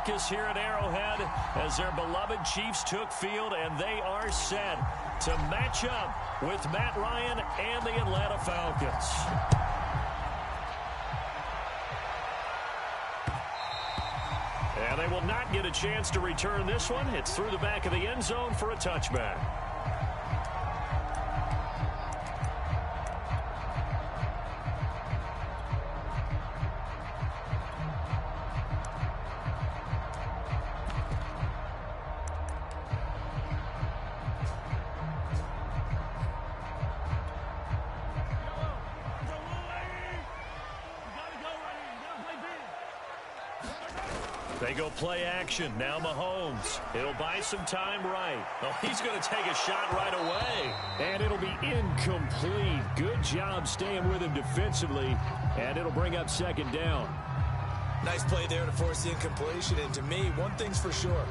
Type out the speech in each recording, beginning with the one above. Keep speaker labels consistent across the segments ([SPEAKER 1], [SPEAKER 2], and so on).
[SPEAKER 1] focus here at Arrowhead as their beloved Chiefs took field, and they are set to match up with Matt Ryan and the Atlanta Falcons. And they will not get a chance to return this one. It's through the back of the end zone for a touchback. They go play action. Now Mahomes. He'll buy some time right. Oh, he's going to take a shot right away. And it'll be incomplete. Good job staying with him defensively. And it'll bring up second down.
[SPEAKER 2] Nice play there to force the incompletion. And to me, one thing's for sure.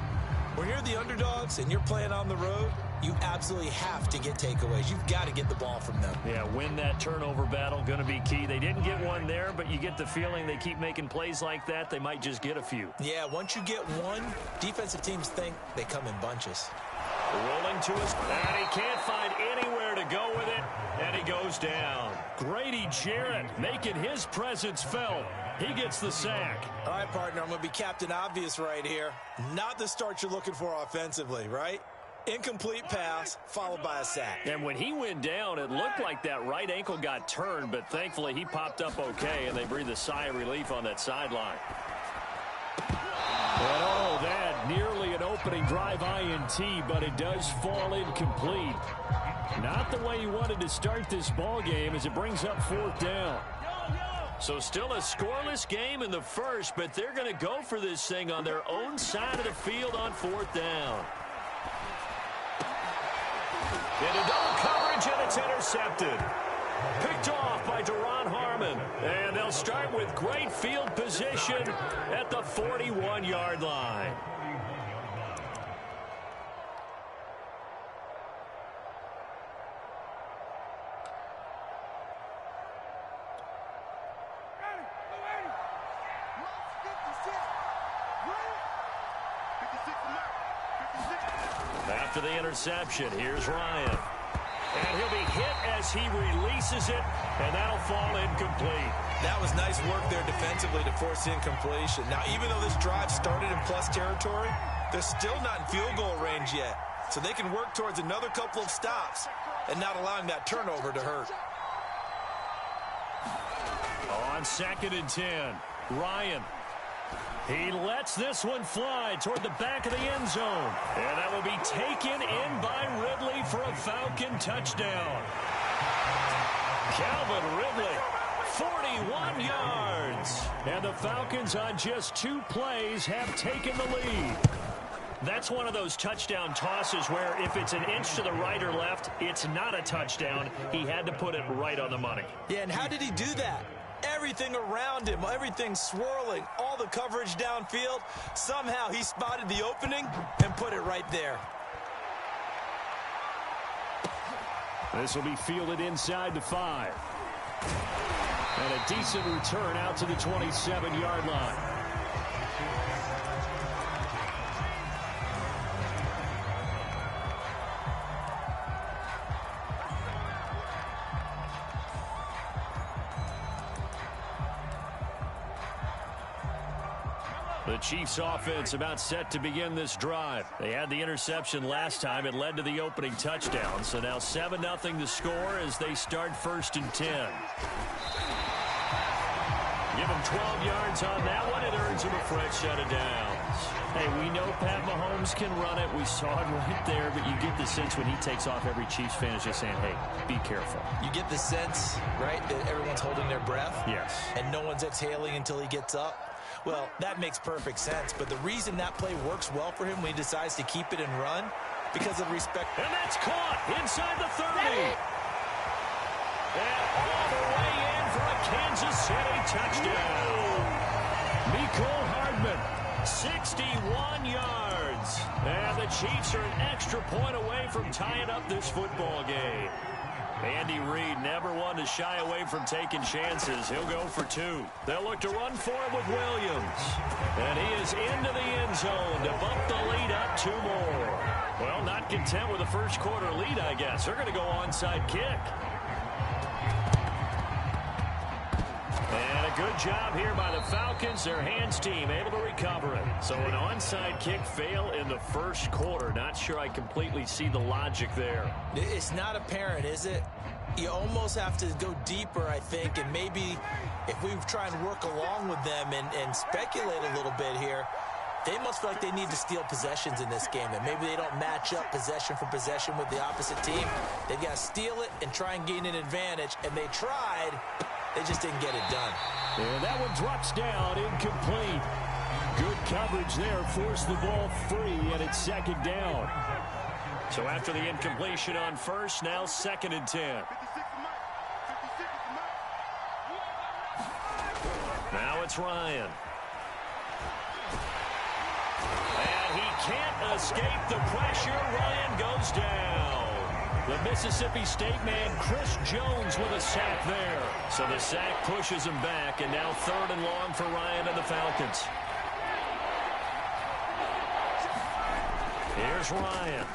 [SPEAKER 2] When you're the underdogs and you're playing on the road, you absolutely have to get takeaways. You've got to get the ball from them.
[SPEAKER 1] Yeah, win that turnover battle, going to be key. They didn't get one there, but you get the feeling they keep making plays like that, they might just get a few.
[SPEAKER 2] Yeah, once you get one, defensive teams think they come in bunches.
[SPEAKER 1] Rolling to his, and he can't find anywhere to go with it, and he goes down. Grady Jarrett making his presence felt. He gets the sack.
[SPEAKER 2] All right, partner, I'm going to be Captain Obvious right here. Not the start you're looking for offensively, right? Incomplete pass, followed by a sack.
[SPEAKER 1] And when he went down, it looked like that right ankle got turned, but thankfully he popped up okay, and they breathed a sigh of relief on that sideline. And oh, that nearly an opening drive INT, but it does fall incomplete. Not the way he wanted to start this ball game as it brings up fourth down. So still a scoreless game in the first, but they're going to go for this thing on their own side of the field on fourth down. Into double coverage, and it's intercepted. Picked off by Deron Harmon. And they'll start with great field position at the 41-yard line. After the interception, here's Ryan. And he'll be hit as he releases it, and that'll fall incomplete.
[SPEAKER 2] That was nice work there defensively to force the incompletion. Now, even though this drive started in plus territory, they're still not in field goal range yet. So they can work towards another couple of stops and not allowing that turnover to hurt.
[SPEAKER 1] On 2nd and 10, Ryan. He lets this one fly toward the back of the end zone. And that will be taken in by Ridley for a Falcon touchdown. Calvin Ridley, 41 yards. And the Falcons on just 2 plays have taken the lead. That's one of those touchdown tosses where if it's an inch to the right or left, it's not a touchdown. He had to put it right on the money.
[SPEAKER 2] Yeah, and how did he do that? Everything around him, everything swirling, all the coverage downfield. Somehow he spotted the opening and put it right there.
[SPEAKER 1] This will be fielded inside the 5. And a decent return out to the 27-yard line. The Chiefs offense about set to begin this drive. They had the interception last time. It led to the opening touchdown. So now 7-0 to score as they start 1st and 10. Give him 12 yards on that one. It earns him a fresh set of downs. Hey, we know Pat Mahomes can run it. We saw it right there, but you get the sense when he takes off, every Chiefs fan is just saying, hey, be careful.
[SPEAKER 2] You get the sense, right, that everyone's holding their breath?
[SPEAKER 1] Yes.
[SPEAKER 2] And no one's exhaling until he gets up? Well, that makes perfect sense, but the reason that play works well for him when he decides to keep it and run, because of respect.
[SPEAKER 1] And that's caught inside the 30. And all the way in for a Kansas City touchdown. Mecole Hardman, 61 yards. And the Chiefs are an extra point away from tying up this football game. Andy Reid never one to shy away from taking chances. He'll go for 2. They'll look to run for it with Williams. And he is into the end end zone to bump the lead up 2 more. Well, not content with the first quarter lead, I guess. They're going to go onside kick. And a good job here by the Falcons. Their hands team able to recover it. So an onside kick fail in the first quarter. Not sure I completely see the logic there.
[SPEAKER 2] It's not apparent, is it? You almost have to go deeper, I think, and maybe if we try and work along with them and speculate a little bit here, they must feel like they need to steal possessions in this game, and maybe they don't match up possession for possession with the opposite team. They've got to steal it and try and gain an advantage, and they tried. They just didn't get it done.
[SPEAKER 1] And that one drops down, incomplete. Good coverage there, forced the ball free, and it's 2nd down. So after the incompletion on first, now 2nd and 10. Now it's Ryan. And he can't escape the pressure. Ryan goes down. The Mississippi State man, Chris Jones, with a sack there. So the sack pushes him back, and now 3rd and long for Ryan and the Falcons. Here's Ryan.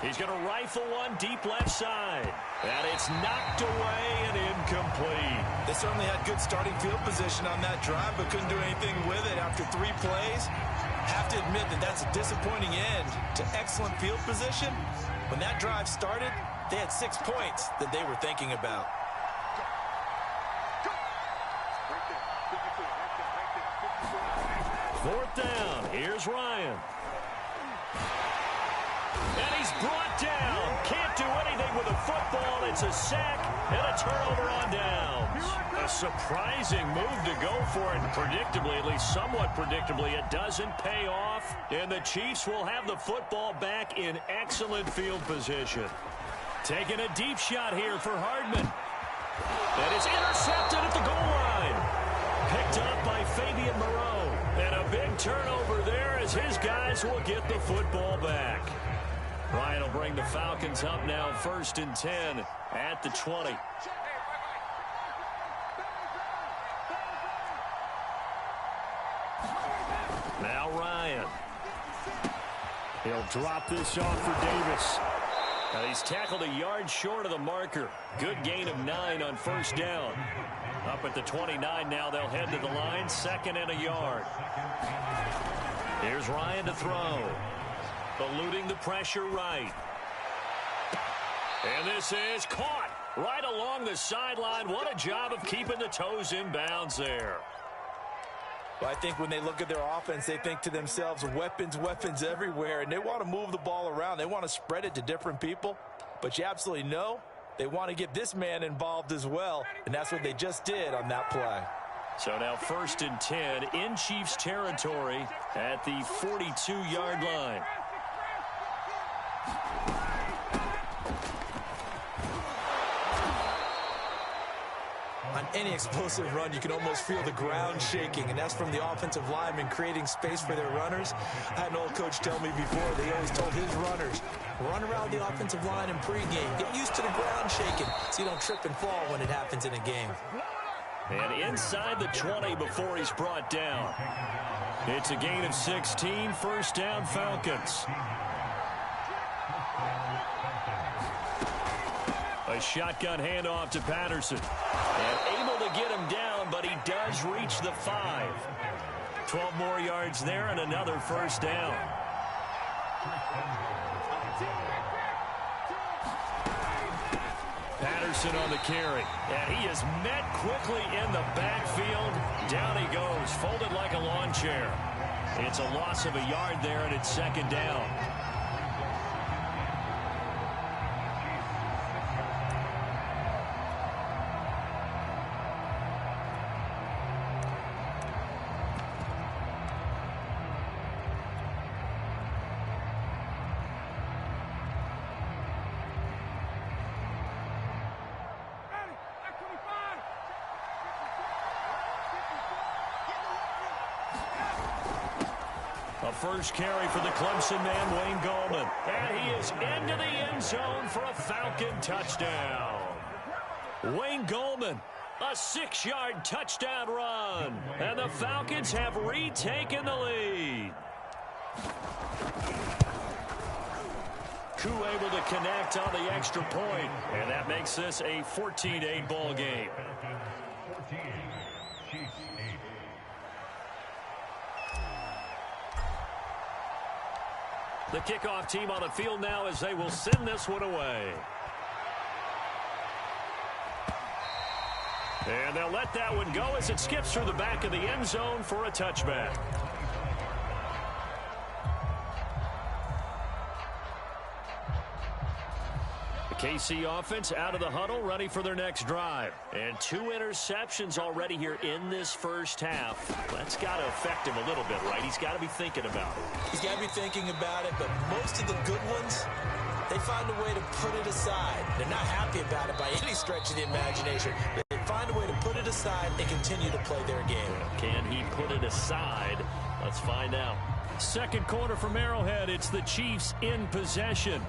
[SPEAKER 1] He's going to rifle one deep left side. And it's knocked away and incomplete.
[SPEAKER 2] They certainly had good starting field position on that drive, but couldn't do anything with it after 3 plays. Have to admit that that's a disappointing end to excellent field position. When that drive started, they had 6 points that they were thinking about.
[SPEAKER 1] Fourth down. Here's Ryan. And he's brought down. Can't do anything with a football. It's a sack and a turnover on downs. A surprising move to go for it. Predictably, at least somewhat predictably, it doesn't pay off. And the Chiefs will have the football back in excellent field position. Taking a deep shot here for Hardman. That is intercepted at the goal line. Picked up by Fabian Moreau. And a big turnover there as his guys will get the football back. Ryan will bring the Falcons up now 1st and 10 at the 20. Now Ryan. He'll drop this off for Davis. Now he's tackled a yard short of the marker. Good gain of 9 on 1st down. Up at the 29 now, they'll head to the line, 2nd and a yard. Here's Ryan to throw. Eluding the pressure right. And this is caught right along the sideline. What a job of keeping the toes in bounds there.
[SPEAKER 2] Well, I think when they look at their offense, they think to themselves, weapons, weapons everywhere, and they want to move the ball around. They want to spread it to different people, but you absolutely know they want to get this man involved as well, and that's what they just did on that play.
[SPEAKER 1] So now 1st and 10 in Chiefs territory at the 42-yard line.
[SPEAKER 2] On any explosive run, you can almost feel the ground shaking, and that's from the offensive linemen creating space for their runners. I had an old coach tell me before, they always told his runners, run around the offensive line in pregame. Get used to the ground shaking so you don't trip and fall when it happens in a game.
[SPEAKER 1] And inside the 20 before he's brought down. It's a gain of 16, 1st down Falcons. A shotgun handoff to Patterson. And able to get him down, but he does reach the 5. 12 more yards there and another 1st down. Patterson on the carry. And he is met quickly in the backfield. Down he goes, folded like a lawn chair. It's a loss of a yard there, and it's 2nd down. A first carry for the Clemson man, Wayne Gallman. And he is into the end zone for a Falcon touchdown. Wayne Gallman A 6-yard touchdown run. And the Falcons have retaken the lead. Koo able to connect on the extra point. And that makes this a 14-8 ball game. The kickoff team on the field now as they will send this one away. And they'll let that one go as it skips through the back of the end zone for a touchback. KC offense out of the huddle, ready for their next drive. And 2 interceptions already here in this first half. That's got to affect him a little bit, right? He's got to be thinking about it.
[SPEAKER 2] He's got to be thinking about it, but most of the good ones, they find a way to put it aside. They're not happy about it by any stretch of the imagination. They find a way to put it aside and continue to play their game.
[SPEAKER 1] Can he put it aside? Let's find out. Second quarter from Arrowhead. It's the Chiefs in possession,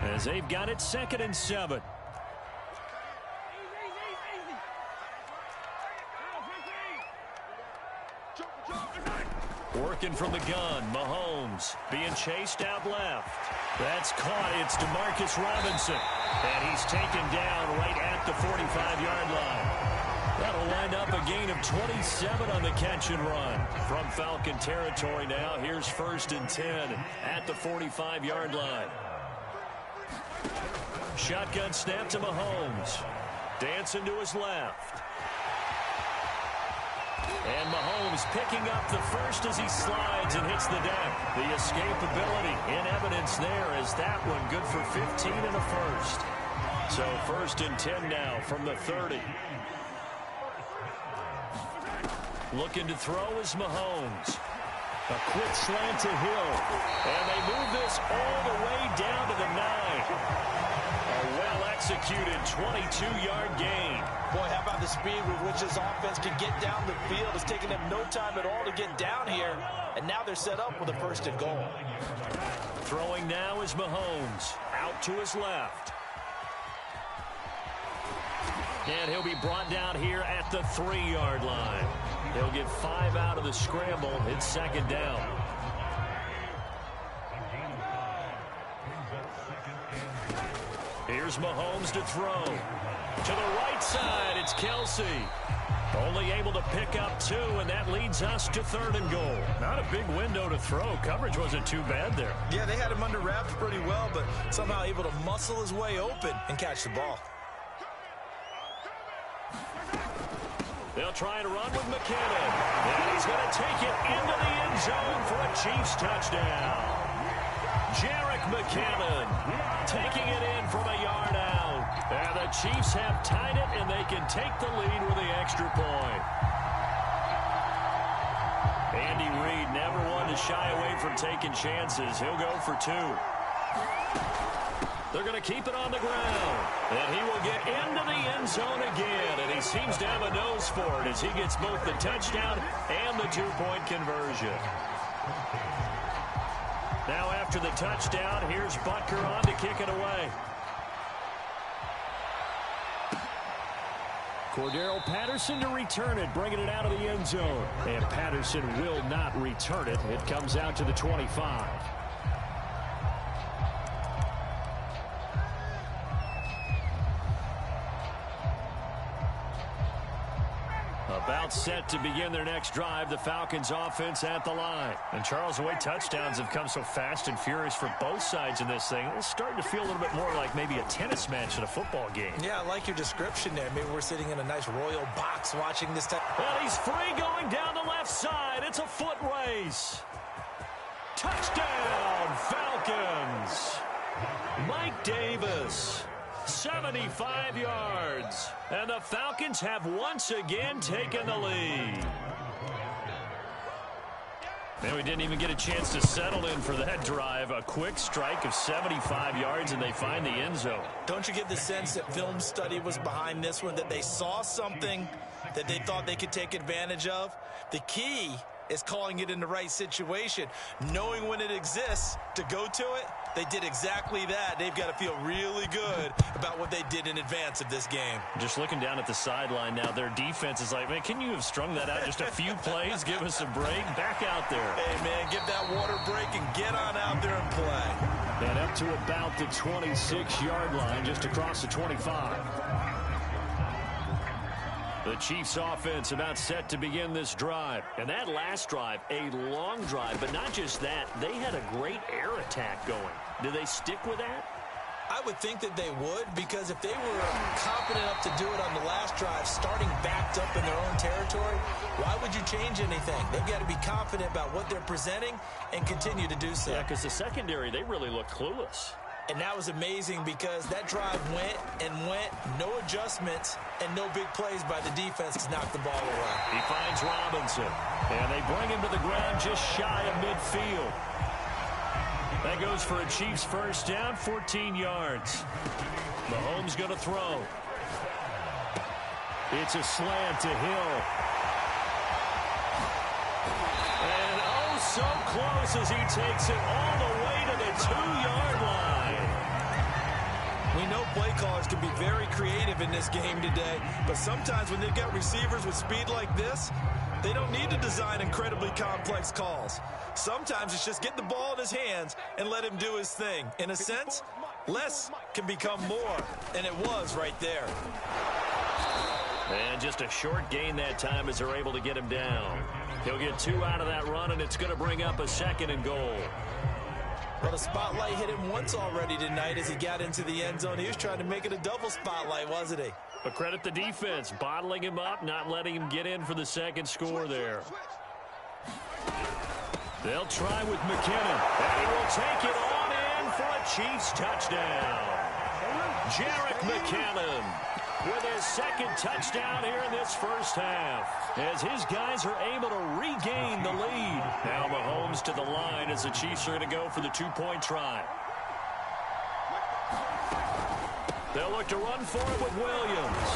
[SPEAKER 1] as they've got it 2nd and 7. Working from the gun, Mahomes being chased out left. That's caught. It's DeMarcus Robinson, and he's taken down right at the 45-yard line. That'll wind up a gain of 27 on the catch and run. From Falcon territory now, here's 1st and 10 at the 45-yard line. Shotgun snap to Mahomes. Dancing to his left. And Mahomes picking up the first as he slides and hits the deck. The escapability in evidence there as that one good for 15 and a first. So 1st and 10 now from the 30. Looking to throw is Mahomes. A quick slant to Hill. And they move this all the way down to the 9. A well-executed 22-yard gain.
[SPEAKER 2] Boy, how about the speed with which this offense can get down the field? It's taken them no time at all to get down here. And now they're set up with a 1st and goal.
[SPEAKER 1] Throwing now is Mahomes. Out to his left. And he'll be brought down here at the 3-yard line. He'll get 5 out of the scramble. It's 2nd down. Here's Mahomes to throw. To the right side, it's Kelsey. Only able to pick up 2, and that leads us to 3rd and goal. Not a big window to throw. Coverage wasn't too bad there.
[SPEAKER 2] Yeah, they had him under wraps pretty well, but somehow able to muscle his way open and catch the ball.
[SPEAKER 1] They'll try to run with McKinnon. And he's going to take it into the end zone for a Chiefs touchdown. Jerick McKinnon taking it in from a yard out. And the Chiefs have tied it, and they can take the lead with the extra point. Andy Reid never one to shy away from taking chances. He'll go for 2. They're going to keep it on the ground. And he will get into the end zone again. And he seems to have a nose for it as he gets both the touchdown and the 2-point conversion. Now after the touchdown, here's Butker on to kick it away. Cordero Patterson to return it, bringing it out of the end zone. And Patterson will not return it. It comes out to the 25. About set to begin their next drive. The Falcons offense at the line. And Charles, the way touchdowns have come so fast and furious for both sides in this thing, it's starting to feel a little bit more like maybe a tennis match in a football game. Yeah, I like your description there. Maybe we're sitting in a nice royal box watching this time. Well, he's free going down the left side. It's a foot race. Touchdown, Falcons. Mike Davis. 75 yards. And the Falcons have once again taken the lead. And we didn't even get a chance to settle in for that drive. A quick strike of 75 yards, and they find the end zone. Don't you get the sense that film study was behind this one, that they saw something that they thought they could take advantage of? The key is calling it in the right situation, knowing when it exists to go to it,
[SPEAKER 2] They did exactly that. They've got to feel really good about what they did in advance of this game.
[SPEAKER 1] Just looking down at the sideline now, their defense is like, man, can you have strung that out just a few plays? Give us a break. Back out there.
[SPEAKER 2] Hey, man, give that water break and get on out there and play.
[SPEAKER 1] And up to about the 26-yard line, just across the 25. The Chiefs offense about set to begin this drive. And that last drive, a long drive, but not just that. They had a great air attack going. Do they stick with that?
[SPEAKER 2] I would think that they would, because if they were confident enough to do it on the last drive, starting backed up in their own territory, why would you change anything? They've got to be confident about what they're presenting and continue to do so.
[SPEAKER 1] Yeah, because the secondary, they really look clueless.
[SPEAKER 2] And that was amazing because that drive went and went, no adjustments, and no big plays by the defense to knock the ball away.
[SPEAKER 1] He finds Robinson, and they bring him to the ground just shy of midfield. That goes for a Chiefs first down, 14 yards. Mahomes going to throw. It's a slant to Hill. And oh, so close as he takes it all the way to the 2-yard line.
[SPEAKER 2] We know play callers can be very creative in this game today, but sometimes when they've got receivers with speed like this, they don't need to design incredibly complex calls. Sometimes it's just get the ball in his hands and let him do his thing. In a sense, less can become more, and it was right there.
[SPEAKER 1] And just a short gain that time as they're able to get him down. He'll get 2 out of that run, and it's going to bring up a 2nd and goal.
[SPEAKER 2] Well, the spotlight hit him once already tonight as he got into the end zone. He was trying to make it a double spotlight, wasn't he?
[SPEAKER 1] But credit the defense, bottling him up, not letting him get in for the 2nd score there. They'll try with McKinnon, and he will take it on in for a Chiefs touchdown. Jerick McKinnon with his 2nd touchdown here in this first half, as his guys are able to regain the lead. Now Mahomes to the line as the Chiefs are going to go for the 2-point try. They'll look to run for it with Williams.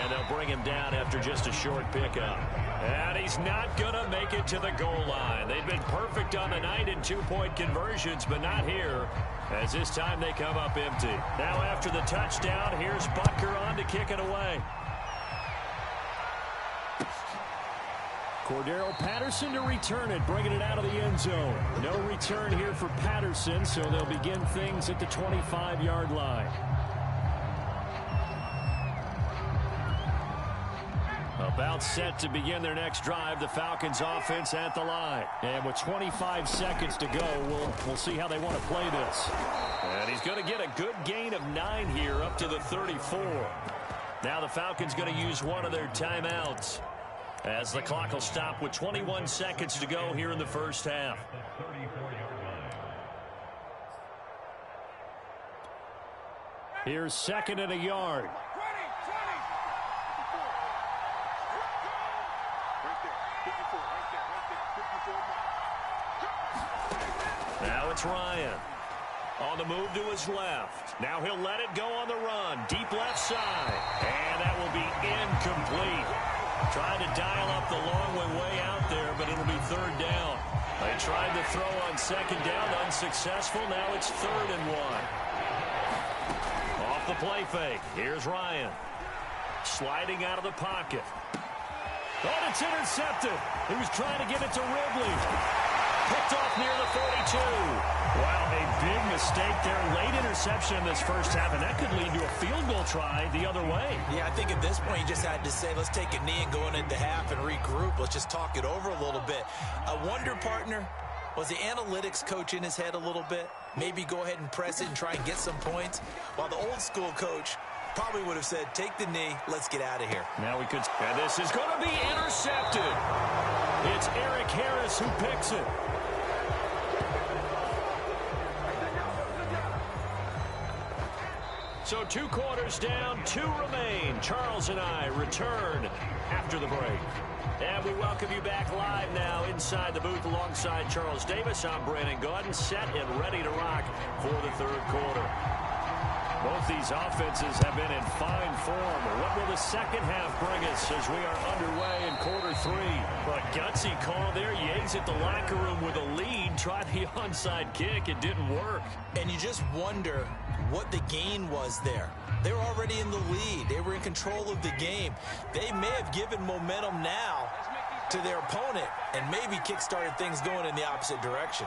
[SPEAKER 1] And they'll bring him down after just a short pickup. And he's not going to make it to the goal line. They've been perfect on the night in 2-point conversions, but not here, as this time they come up empty. Now after the touchdown, here's Butker on to kick it away. Cordero Patterson to return it, bringing it out of the end zone. No return here for Patterson, so they'll begin things at the 25-yard line. About set to begin their next drive, the Falcons offense at the line. And with 25 seconds to go, we'll see how they want to play this. And he's going to get a good gain of 9 here up to the 34. Now the Falcons going to use one of their timeouts, as the clock will stop with 21 seconds to go here in the first half. Here's 2nd and a yard. Now it's Ryan. On the move to his left. Now he'll let it go on the run. Deep left side. And that will be incomplete. Trying to dial up the long way out there, but it'll be 3rd down. They tried to throw on 2nd down, unsuccessful. Now it's 3rd and 1. Off the play fake. Here's Ryan. Sliding out of the pocket. Oh, it's intercepted. He was trying to get it to Ridley. Picked off near the 42. Wow, a big mistake there. Late interception in this first half, and that could lead to a field goal try the other way.
[SPEAKER 2] Yeah, I think at this point you just had to say, let's take a knee and go into half and regroup. Let's just talk it over a little bit. I wonder, partner, was the analytics coach in his head a little bit? Maybe go ahead and press it and try and get some points? While the old school coach probably would have said, take the knee, let's get out of here.
[SPEAKER 1] Now we could, and this is going to be intercepted. It's Eric Harris who picks it. So 2 quarters down, 2 remain. Charles and I return after the break. And we welcome you back live now inside the booth alongside Charles Davis. I'm Brandon Gaudin, set and ready to rock for the 3rd quarter. Both these offenses have been in fine form. What will the second half bring us as we are underway in quarter 3? But gutsy call there. You exit the locker room with a lead. Try the onside kick. It didn't work.
[SPEAKER 2] And you just wonder what the gain was there. They were already in the lead. They were in control of the game. They may have given momentum now to their opponent and maybe kick-started things going in the opposite direction.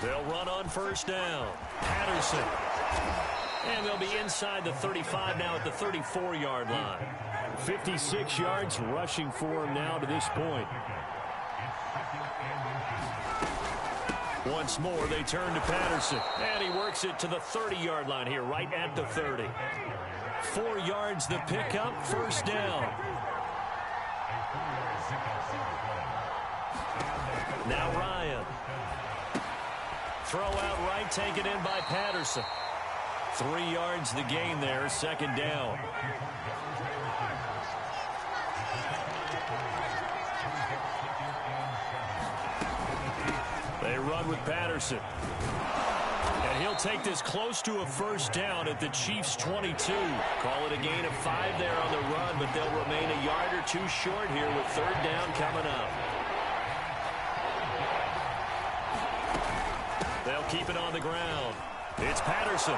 [SPEAKER 1] They'll run on first down. Patterson. And they'll be inside the 35 now at the 34-yard line. 56 yards rushing for him now to this point. Once more, they turn to Patterson. And he works it to the 30-yard line here, right at the 30. 4 yards the pickup, first down. Now Ryan. Throw out right, taken in by Patterson. 3 yards the gain there, second down. They run with Patterson. And he'll take this close to a first down at the Chiefs' 22. Call it a gain of 5 there on the run, but they'll remain a yard or two short here with third down coming up. They'll keep it on the ground. It's Patterson.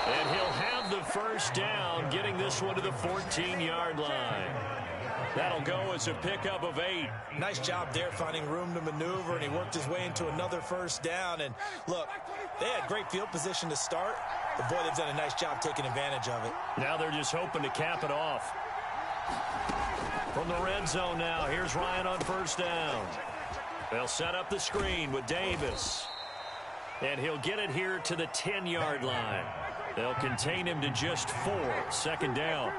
[SPEAKER 1] And he'll have the first down, getting this one to the 14-yard line. That'll go as a pickup of 8.
[SPEAKER 2] Nice job there finding room to maneuver, and he worked his way into another first down. And look, they had great field position to start, but boy, they've done a nice job taking advantage of it.
[SPEAKER 1] Now they're just hoping to cap it off. From the red zone now, here's Ryan on first down. They'll set up the screen with Davis. And he'll get it here to the 10-yard line. They'll contain him to just 4. Second down.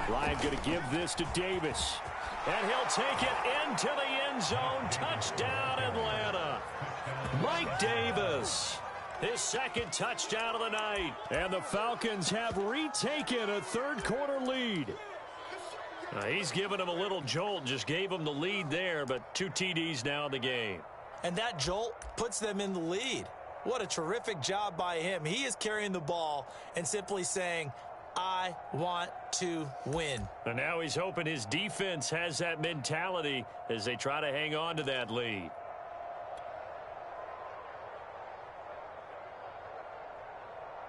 [SPEAKER 1] Ryan going to give this to Davis. And he'll take it into the end zone. Touchdown, Atlanta. Mike Davis. His second touchdown of the night. And the Falcons have retaken a third-quarter lead. He's given him a little jolt, just gave him the lead there, but 2 TDs now in the game.
[SPEAKER 2] And that jolt puts them in the lead. What a terrific job by him. He is carrying the ball and simply saying, I want to win.
[SPEAKER 1] And now he's hoping his defense has that mentality as they try to hang on to that lead.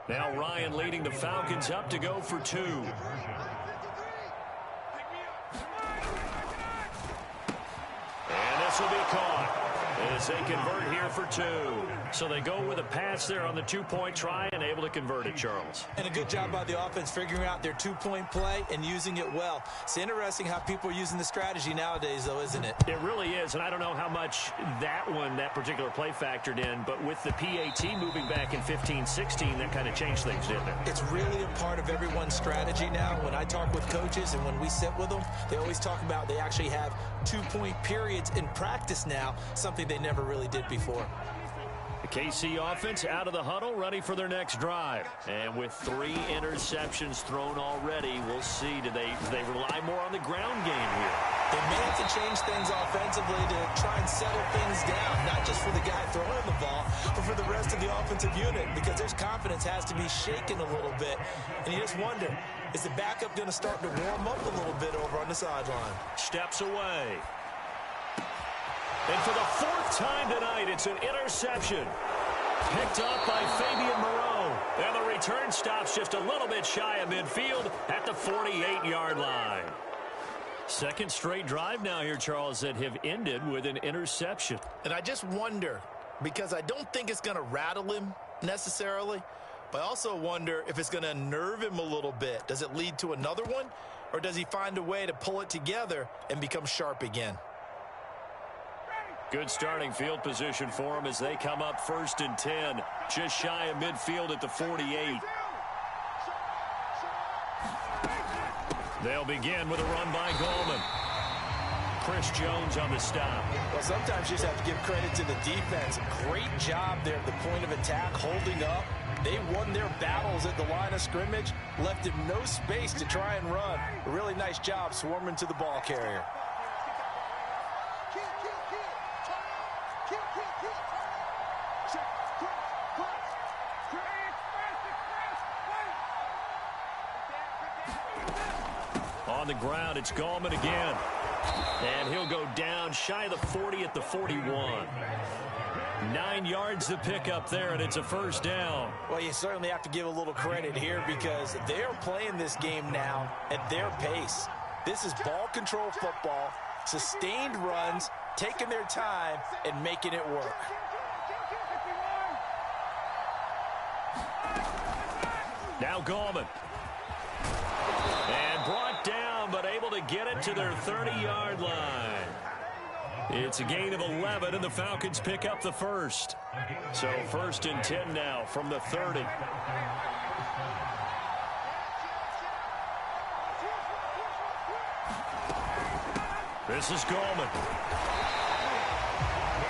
[SPEAKER 1] Now Ryan leading the Falcons up to go for 2. This will be caught as they convert here for 2. So they go with a pass there on the 2-point try and able to convert it, Charles.
[SPEAKER 2] And a good job by the offense figuring out their 2-point play and using it well. It's interesting how people are using the strategy nowadays, though, isn't it?
[SPEAKER 1] It really is, and I don't know how much that particular play factored in, but with the PAT moving back in 15-16, that kind of changed things, didn't it?
[SPEAKER 2] It's really a part of everyone's strategy now. When I talk with coaches and when we sit with them, they always talk about they actually have 2-point periods in practice now, something they never really did before.
[SPEAKER 1] The KC offense out of the huddle, ready for their next drive. And with 3 interceptions thrown already, we'll see. Do they rely more on the ground game here?
[SPEAKER 2] They may have to change things offensively to try and settle things down, not just for the guy throwing the ball, but for the rest of the offensive unit, because their confidence has to be shaken a little bit. And you just wonder, is the backup going to start to warm up a little bit over on the sideline?
[SPEAKER 1] Steps away. And for the 4th time tonight, it's an interception. Picked up by Fabian Moreau. And the return stops just a little bit shy of midfield at the 48-yard line. Second straight drive now here, Charles, that have ended with an interception.
[SPEAKER 2] And I just wonder, because I don't think it's going to rattle him necessarily, but I also wonder if it's going to unnerve him a little bit. Does it lead to another one, or does he find a way to pull it together and become sharp again?
[SPEAKER 1] Good starting field position for them as they come up 1st and 10. Just shy of midfield at the 48. They'll begin with a run by Goldman. Chris Jones on the stop.
[SPEAKER 2] Well, sometimes you just have to give credit to the defense. Great job there at the point of attack, holding up. They won their battles at the line of scrimmage, left him no space to try and run. A really nice job swarming to the ball carrier.
[SPEAKER 1] On the ground, it's Gallman again. And he'll go down shy of the 40 at the 41. 9 yards to pick up there, and it's a first down.
[SPEAKER 2] Well, you certainly have to give a little credit here because they're playing this game now at their pace. This is ball control football, sustained runs, taking their time, and making it work.
[SPEAKER 1] Now Gallman. And brought down, but able to get it to their 30-yard line. It's a gain of 11, and the Falcons pick up the first. So 1st and 10 now from the 30. This is Gallman.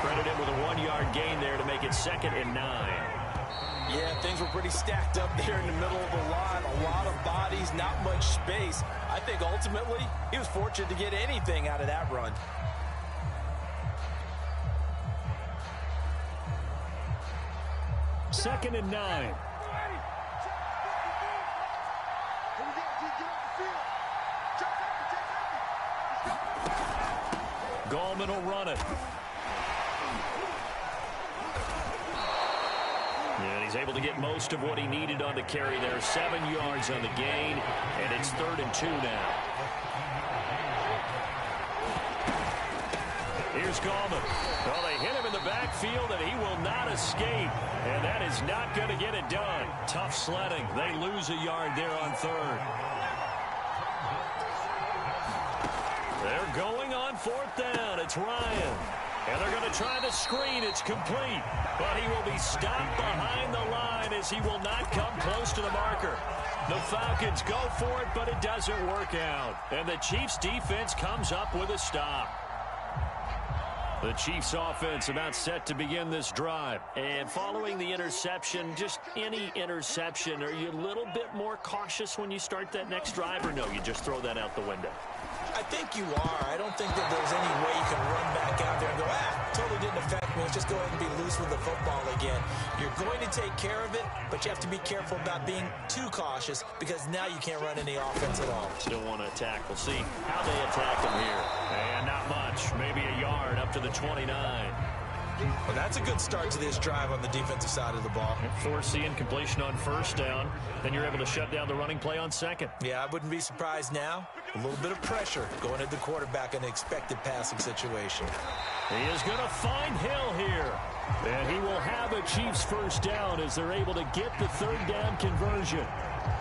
[SPEAKER 1] Credit him with a 1-yard gain there to make it 2nd and 9.
[SPEAKER 2] Yeah, things were pretty stacked up there in the middle of the line. A lot of bodies, not much space. I think ultimately he was fortunate to get anything out of that run.
[SPEAKER 1] Second and 9. Gallman will run it. And he's able to get most of what he needed on the carry there. 7 yards on the gain, and it's 3rd and 2 now. Here's Gallman. Well, they hit him in the backfield, and he will not escape. And that is not going to get it done. Tough sledding. They lose a yard there on 3rd. They're going on 4th down. It's Ryan. And they're going to try the screen. It's complete. But he will be stopped behind the line as he will not come close to the marker. The Falcons go for it, but it doesn't work out. And the Chiefs' defense comes up with a stop. The Chiefs' offense about set to begin this drive. And following the interception, just any interception, are you a little bit more cautious when you start that next drive, or no, you just throw that out the window?
[SPEAKER 2] I think you are. I don't think that there's any way you can run back out there and go, totally didn't affect me. Let's just go ahead and be loose with the football again. You're going to take care of it, but you have to be careful about being too cautious because now you can't run any offense at all.
[SPEAKER 1] Still want to attack. We'll see how they attack him here. And not much. Maybe a yard up to the 29.
[SPEAKER 2] Well, that's a good start to this drive on the defensive side of the ball.
[SPEAKER 1] Forcing completion on 1st down. Then you're able to shut down the running play on 2nd.
[SPEAKER 2] Yeah, I wouldn't be surprised now. A little bit of pressure going at the quarterback in an expected passing situation.
[SPEAKER 1] He is going to find Hill here. And he will have a Chiefs 1st down as they're able to get the 3rd down conversion.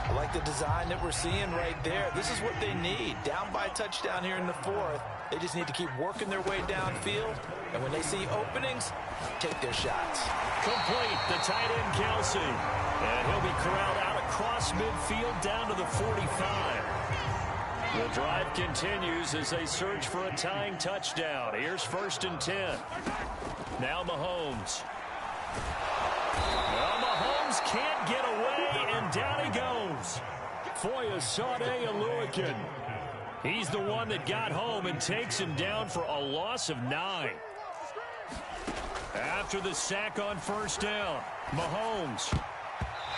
[SPEAKER 2] I like the design that we're seeing right there. This is what they need. Down by a touchdown here in the 4th. They just need to keep working their way downfield. And when they see openings, take their shots.
[SPEAKER 1] Complete, the tight end, Kelsey. And he'll be corralled out across midfield down to the 45. The drive continues as they search for a tying touchdown. Here's 1st and 10. Now Mahomes. Well, Mahomes can't get away, and down he goes. Foyesade Oluwakin. He's the one that got home and takes him down for a loss of 9. After the sack on 1st down, Mahomes.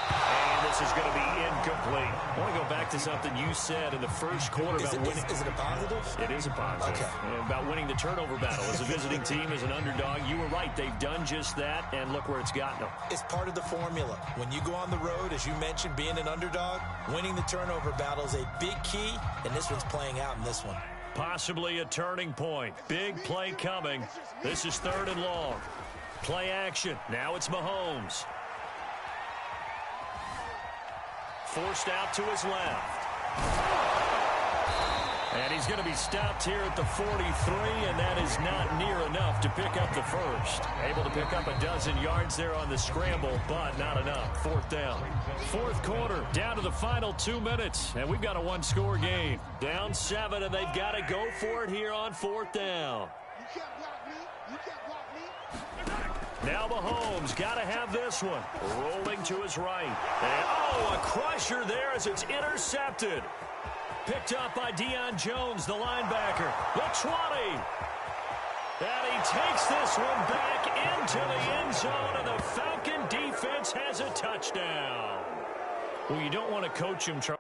[SPEAKER 1] And this is going to be incomplete. I want to go back to something you said in the 1st quarter about winning.
[SPEAKER 2] Is it a positive?
[SPEAKER 1] It is a positive.
[SPEAKER 2] Okay.
[SPEAKER 1] About winning the turnover battle. As a visiting team, as an underdog, you were right. They've done just that, and look where it's gotten them.
[SPEAKER 2] It's part of the formula. When you go on the road, as you mentioned, being an underdog, winning the turnover battle is a big key, and this one's playing out in this one.
[SPEAKER 1] Possibly a turning point. Big play coming. This is 3rd and long. Play action. Now it's Mahomes. Forced out to his left. And he's going to be stopped here at the 43, and that is not near enough to pick up the 1st. Able to pick up a dozen yards there on the scramble, but not enough. 4th down. 4th quarter, down to the final 2 minutes, and we've got a 1-score game. Down 7, and they've got to go for it here on 4th down. Now Mahomes got to have this one. Rolling to his right. And, a crusher there as it's intercepted. Picked up by Deion Jones, the linebacker. The 20. And he takes this one back into the end zone, and the Falcon defense has a touchdown. Well, you don't want to coach him, Charlie.